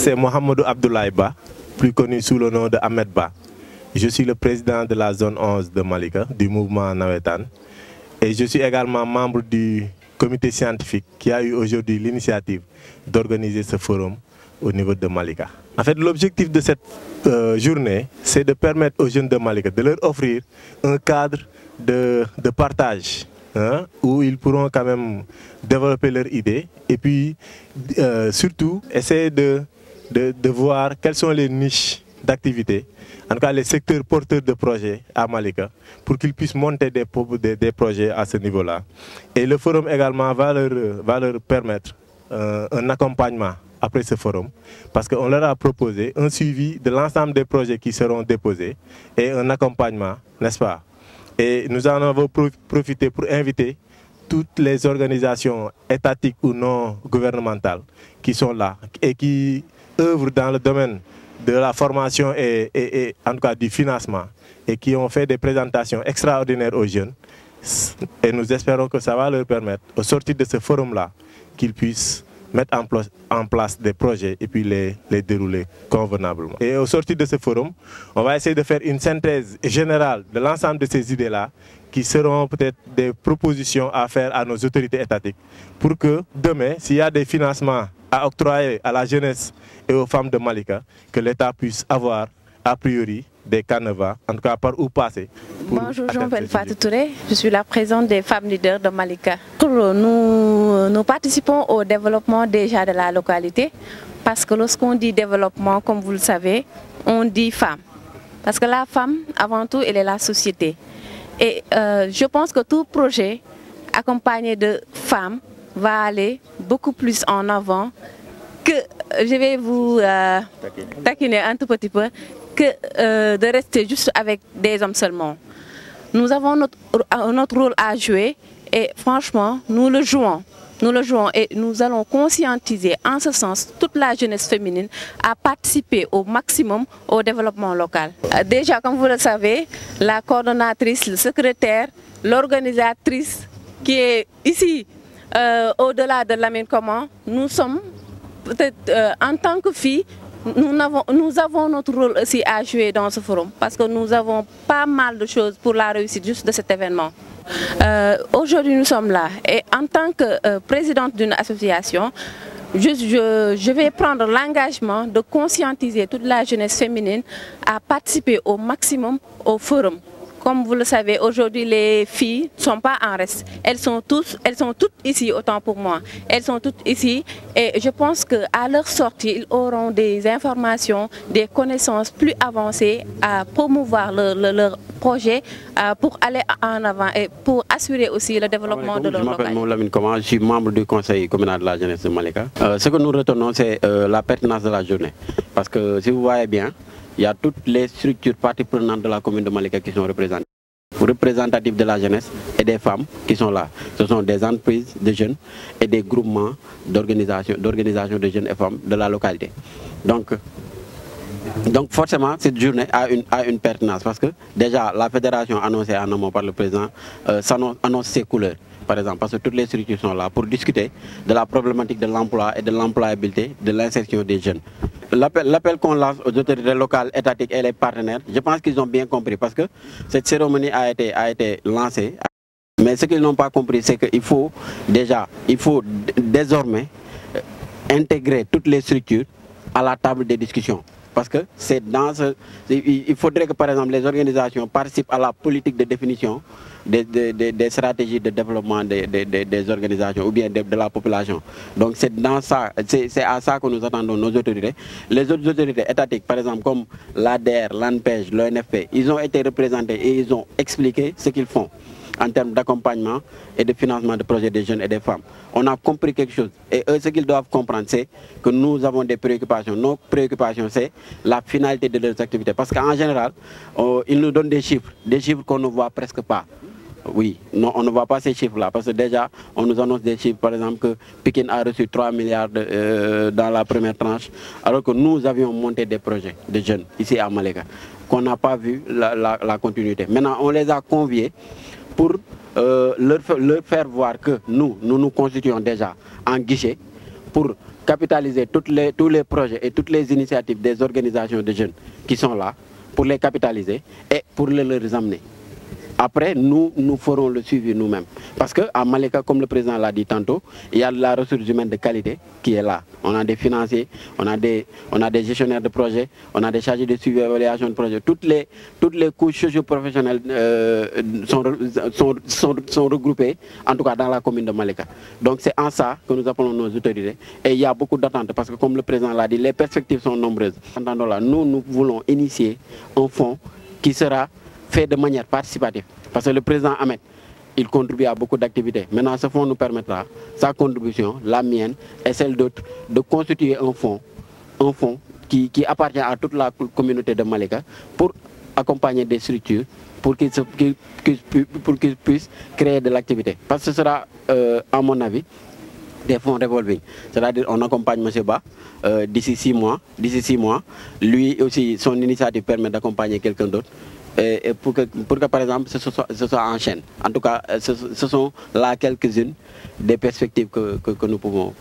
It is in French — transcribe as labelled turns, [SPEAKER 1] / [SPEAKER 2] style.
[SPEAKER 1] c'est Mohamedou Abdoulaye Ba, plus connu sous le nom de Ahmed Ba. Je suis le président de la zone 11 de Malika, du mouvement Nawetan. Et je suis également membre du comité scientifique qui a eu aujourd'hui l'initiative d'organiser ce forum au niveau de Malika. En fait, l'objectif de cette journée, c'est de permettre aux jeunes de Malika de leur offrir un cadre de partage, hein, où ils pourront quand même développer leurs idées et puis surtout essayer de voir quelles sont les niches d'activité, en tout cas les secteurs porteurs de projets à Malika, pour qu'ils puissent monter des projets à ce niveau-là. Et le forum également va leur permettre un accompagnement après ce forum, parce qu'on leur a proposé un suivi de l'ensemble des projets qui seront déposés et un accompagnement, n'est-ce pas? Et nous en avons profité pour inviter toutes les organisations étatiques ou non gouvernementales qui sont là et qui œuvrent dans le domaine de la formation et en tout cas du financement, et qui ont fait des présentations extraordinaires aux jeunes. Et nous espérons que ça va leur permettre, au sortir de ce forum-là, qu'ils puissent mettre en place des projets et puis les dérouler convenablement. Et au sortir de ce forum, on va essayer de faire une synthèse générale de l'ensemble de ces idées-là, qui seront peut-être des propositions à faire à nos autorités étatiques, pour que demain, s'il y a des financements à octroyer à la jeunesse et aux femmes de Malika, que l'État puisse avoir a priori des canevas, en tout cas par où passer.
[SPEAKER 2] Bonjour, je m'appelle Fatou Touré, je suis la présidente des femmes leaders de Malika. Nous participons au développement déjà de la localité, parce que lorsqu'on dit développement, comme vous le savez, on dit femme. Parce que la femme, avant tout, elle est la société. Et je pense que tout projet accompagné de femmes va aller beaucoup plus en avant que, je vais vous taquiner un tout petit peu, que de rester juste avec des hommes seulement. Nous avons notre rôle à jouer et franchement, nous le jouons et nous allons conscientiser en ce sens toute la jeunesse féminine à participer au maximum au développement local. Déjà, comme vous le savez, la coordonnatrice, le secrétaire, l'organisatrice qui est ici au-delà de Lamine Comment, nous sommes peut-être en tant que filles, nous avons notre rôle aussi à jouer dans ce forum, parce que nous avons pas mal de choses pour la réussite juste de cet événement. Aujourd'hui, nous sommes là et en tant que présidente d'une association, je vais prendre l'engagement de conscientiser toute la jeunesse féminine à participer au maximum au forum. Comme vous le savez, aujourd'hui, les filles ne sont pas en reste. Elles sont toutes ici, autant pour moi. Elles sont toutes ici et je pense qu'à leur sortie, ils auront des informations, des connaissances plus avancées à promouvoir leur projet pour aller en avant et pour assurer aussi le développement de leur localité.
[SPEAKER 3] Je m'appelle Lamine Comment, je suis membre du conseil communal de la jeunesse de Malika. Ce que nous retenons, c'est la pertinence de la journée. Parce que si vous voyez bien, il y a toutes les structures parties prenantes de la commune de Malika qui sont représentatives de la jeunesse et des femmes qui sont là. Ce sont des entreprises de jeunes et des groupements d'organisation de jeunes et femmes de la localité. Donc forcément, cette journée a une pertinence parce que déjà la fédération annoncée en amont par le président annonce ses couleurs. Par exemple, parce que toutes les structures sont là pour discuter de la problématique de l'emploi et de l'employabilité, de l'insertion des jeunes. L'appel qu'on lance aux autorités locales, étatiques et les partenaires, je pense qu'ils ont bien compris parce que cette cérémonie a été lancée. Mais ce qu'ils n'ont pas compris, c'est qu'il faut désormais intégrer toutes les structures à la table des discussions. Parce que c'est il faudrait que par exemple les organisations participent à la politique de définition des stratégies de développement des organisations ou bien de la population. Donc c'est à ça que nous attendons nos autorités. Les autres autorités étatiques, par exemple comme l'ADER, l'ANPEJ, l'ONFP, ils ont été représentés et ils ont expliqué ce qu'ils font en termes d'accompagnement et de financement de projets des jeunes et des femmes. On a compris quelque chose. Et eux, ce qu'ils doivent comprendre, c'est que nous avons des préoccupations. Nos préoccupations, c'est la finalité de leurs activités. Parce qu'en général, ils nous donnent des chiffres qu'on ne voit presque pas. Oui, non, on ne voit pas ces chiffres-là. Parce que déjà, on nous annonce des chiffres, par exemple, que Pékin a reçu 3 milliards dans la première tranche, alors que nous avions monté des projets de jeunes ici à Malika, qu'on n'a pas vu la continuité. Maintenant, on les a conviés pour leur faire voir que nous constituons déjà en guichet pour capitaliser tous les projets et toutes les initiatives des organisations de jeunes qui sont là, pour les capitaliser et pour les amener. Après, nous ferons le suivi nous-mêmes. Parce qu'à Malika, comme le président l'a dit tantôt, il y a de la ressource humaine de qualité qui est là. On a des financiers, on a des gestionnaires de projets, on a des chargés de suivi et évaluation de projets. Toutes les couches socio-professionnelles sont regroupées, en tout cas dans la commune de Malika. Donc c'est en ça que nous appelons nos autorités. Et il y a beaucoup d'attentes parce que comme le président l'a dit, les perspectives sont nombreuses. Nous voulons initier un fonds qui sera fait de manière participative. Parce que le président Ahmed, il contribue à beaucoup d'activités. Maintenant, ce fonds nous permettra, sa contribution, la mienne et celle d'autres, de constituer un fonds qui appartient à toute la communauté de Malika pour accompagner des structures pour qu'ils puissent créer de l'activité. Parce que ce sera, à mon avis, des fonds revolving. C'est-à-dire on accompagne M. Ba d'ici 6 mois. Lui aussi, son initiative permet d'accompagner quelqu'un d'autre. Et pour que par exemple ce soit en chaîne. En tout cas, ce sont là quelques-unes des perspectives que nous pouvons.